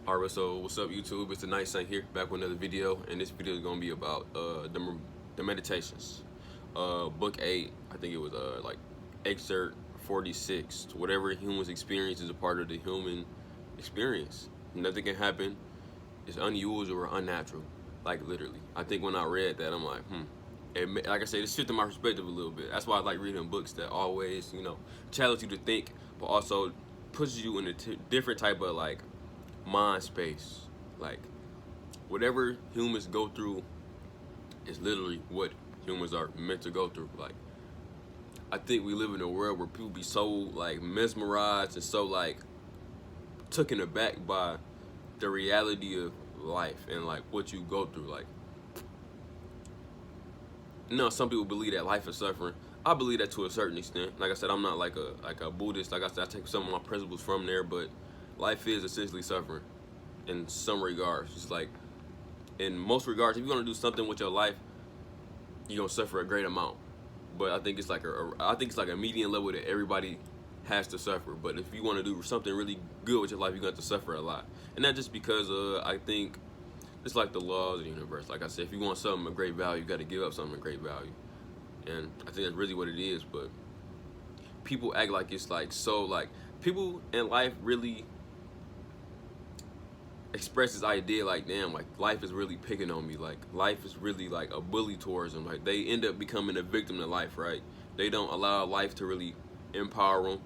Alright, so what's up YouTube? It's the Night Saint here, back with another video, and this video is gonna be about the meditations. Book 8, I think it was like excerpt 46. Whatever humans experience is a part of the human experience. Nothing can happen. It's unusual or unnatural. Like literally. I think when I read that, I'm like, like I said, it shifted my perspective a little bit. That's why I like reading books that always, challenge you to think, but also pushes you in a different type of like mind space. Like whatever humans go through is literally what humans are meant to go through. Like I think we live in a world where people be so like mesmerized and so like taken aback by the reality of life and like what you go through. Like, some people believe that life is suffering. I believe that to a certain extent. Like I said, I'm not like a Buddhist. Like I said, I take some of my principles from there, but life is essentially suffering in some regards. It's like in most regards, if you're gonna do something with your life, you're gonna suffer a great amount. But I think it's like a median level that everybody has to suffer. But if you want to do something really good with your life, you're going to have to suffer a lot. And not just because I think it's like the laws of the universe. Like I said, if you want something of great value, you got to give up something of great value. And I think that's really what it is. But people act like it's like so like people in life really express this idea like, damn, like life is really picking on me. Like life is really like a bully towards them. Like they end up becoming a victim to life, right? They don't allow life to really empower them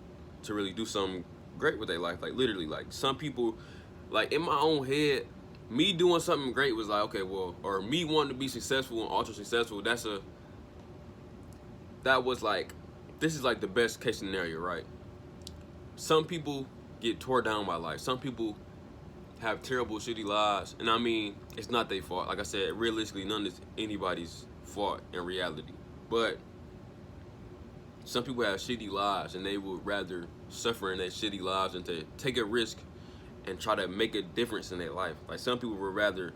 to really do something great with their life. Like literally, like some people, like in my own head, me doing something great was like, okay, well, or me wanting to be successful and ultra successful, that was like, this is like the best case scenario, right? Some people get tore down by life. Some people have terrible, shitty lives, and I mean, it's not their fault. Like I said, realistically, none is anybody's fault in reality. But some people have shitty lives, and they would rather suffer in their shitty lives than to take a risk and try to make a difference in their life. Like some people would rather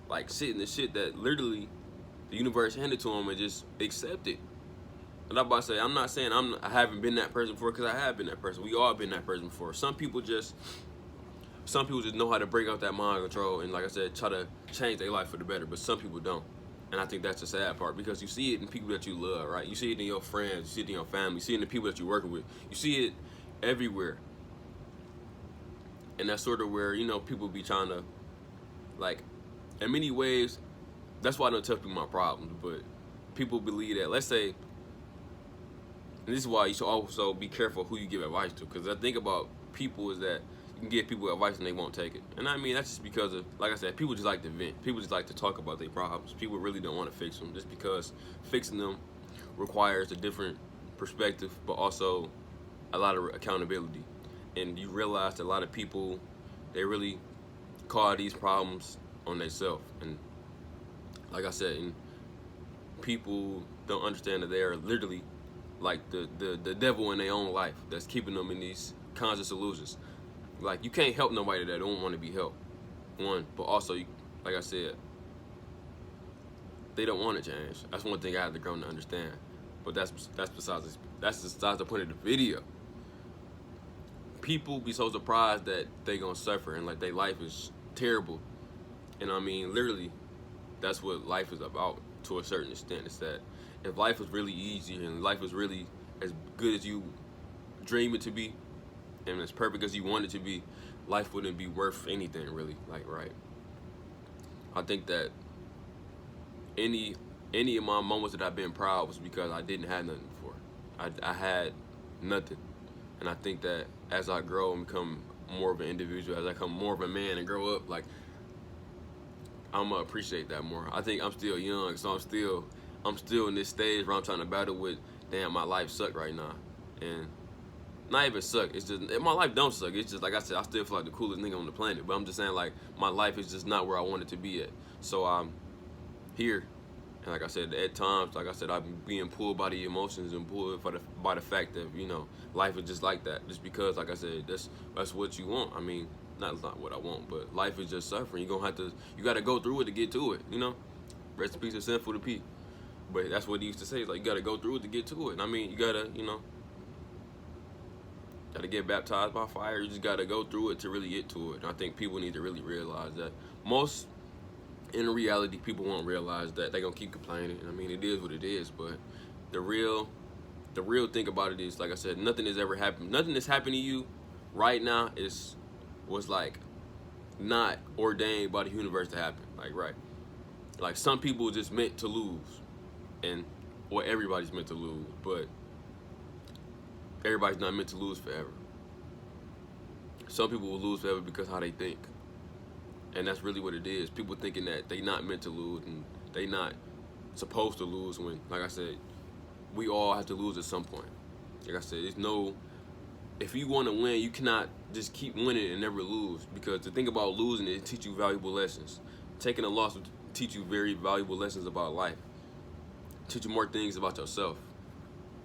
like sit in the shit that literally the universe handed to them and just accept it. And I'm about to say, I'm not saying I haven't been that person before, because I have been that person. We all been that person before. Some people just know how to break out that mind control and, like I said, try to change their life for the better, but some people don't. And I think that's the sad part, because you see it in people that you love, right? You see it in your friends, you see it in your family, you see it in the people that you're working with. You see it everywhere. And that's sort of where, people be trying to, like, in many ways, that's why I don't tell people my problems, but people believe that, let's say, and this is why you should also be careful who you give advice to, because the thing about people is that you can give people advice and they won't take it. And I mean, that's just because of, like I said, people just like to vent. People just like to talk about their problems. People really don't want to fix them, just because fixing them requires a different perspective, but also a lot of accountability. And you realize that a lot of people, they really cause these problems on themselves. And like I said, and people don't understand that they are literally like the devil in their own life that's keeping them in these conscious illusions. Like, you can't help nobody that don't want to be helped. One, but also, like I said, they don't want to change. That's one thing I had to grow to understand. But that's besides the point of the video. People be so surprised that they gonna suffer and like their life is terrible. And I mean, literally, that's what life is about to a certain extent. It's that if life was really easy and life was really as good as you dream it to be, and as perfect as you want it to be, life wouldn't be worth anything, really. Like, right? I think that any of my moments that I've been proud was because I didn't have nothing before. I had nothing. And I think that as I grow and become more of an individual, as I become more of a man and grow up, like, I'm gonna appreciate that more. I think I'm still young, so I'm still in this stage where I'm trying to battle with, damn, my life suck right now. And not even suck, it's just, my life don't suck. It's just, like I said, I still feel like the coolest nigga on the planet. But I'm just saying, like, my life is just not where I want it to be at. So I'm here. And like I said, at times, like I said, I'm being pulled by the emotions and pulled by the fact that, life is just like that. Just because, like I said, that's what you want. I mean, not what I want, but life is just suffering. You gotta go through it to get to it, Rest in peace and sinful to P. But that's what he used to say. It's like, you gotta go through it to get to it. And I mean, you gotta, Gotta get baptized by fire. You just gotta go through it to really get to it. And I think people need to really realize that. Most, in reality, people won't realize that. They're gonna keep complaining. I mean, it is what it is. But the real thing about it is, like I said, nothing has ever happened. Nothing that's happening to you right now was like not ordained by the universe to happen. Like some people just meant to lose, or everybody's meant to lose, but everybody's not meant to lose forever. Some people will lose forever because how they think. And that's really what it is. People thinking that they not meant to lose and they not supposed to lose when, like I said, we all have to lose at some point. Like I said, if you want to win, you cannot just keep winning and never lose. Because the thing about losing is it teach you valuable lessons. Taking a loss will teach you very valuable lessons about life. Teach you more things about yourself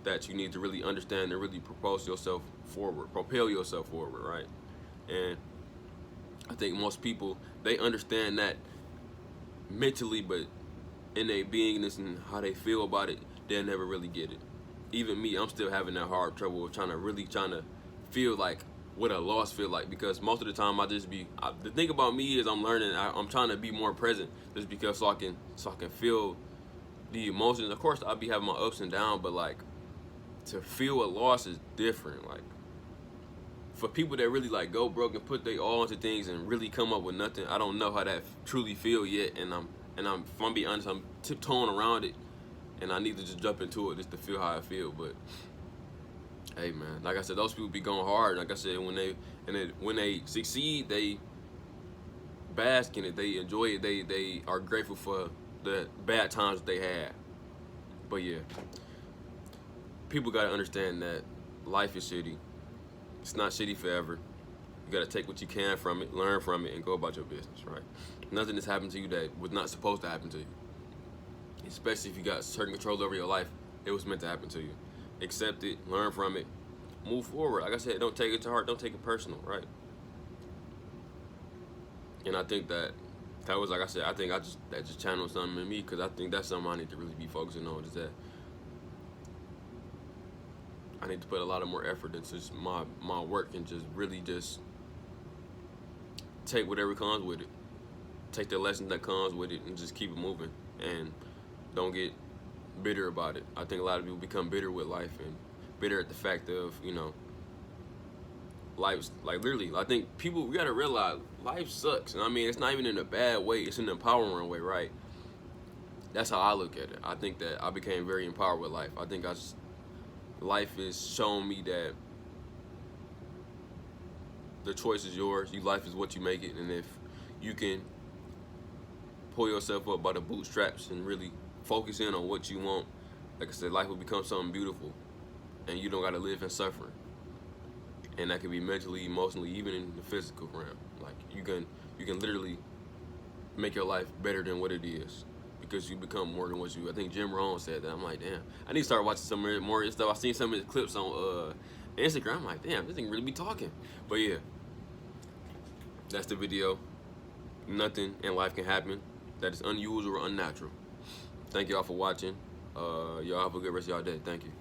that you need to really understand and really propel yourself forward, right? And I think most people, they understand that mentally, but in their beingness and how they feel about it, they'll never really get it. Even me, I'm still having that hard trouble of trying to feel like what a loss feel like, because most of the time the thing about me is I'm learning, I'm trying to be more present just because so I can feel the emotions. Of course, I'll be having my ups and downs, but like, to feel a loss is different. Like, for people that really like go broke and put their all into things and really come up with nothing, I don't know how that truly feel yet. And if I'm being honest, I'm tiptoeing around it, and I need to just jump into it just to feel how I feel. But hey, man, like I said, those people be going hard. Like I said, when they succeed, they bask in it, they enjoy it, they are grateful for the bad times that they had. But yeah, people gotta understand that life is shitty. It's not shitty forever. You gotta take what you can from it, learn from it, and go about your business, right? Nothing has happened to you that was not supposed to happen to you. Especially if you got certain control over your life, it was meant to happen to you. Accept it, learn from it, move forward. Like I said, don't take it to heart, don't take it personal, right? And I think that was, like I said, I think that just channeled something in me, because I think that's something I need to really be focusing on, is that I need to put a lot of more effort into just my work, and just really just take whatever comes with it. Take the lesson that comes with it and just keep it moving, and don't get bitter about it. I think a lot of people become bitter with life, and bitter at the fact of, life's like, literally, I think people, we gotta realize life sucks. And I mean, it's not even in a bad way, it's in an empowering way, right? That's how I look at it. I think that I became very empowered with life. I think life is showing me that the choice is yours. Life is what you make it. And if you can pull yourself up by the bootstraps and really focus in on what you want, like I said, life will become something beautiful, and you don't gotta live in suffering. And that can be mentally, emotionally, even in the physical realm. Like, you can literally make your life better than what it is, because you become more than what you. I think Jim Rohn said that. I'm like, damn, I need to start watching some more stuff. I seen some of his clips on Instagram. I'm like, damn, this thing really be talking. But yeah, that's the video. Nothing in life can happen that is unusual or unnatural. Thank y'all for watching. Y'all have a good rest of y'all day. Thank you.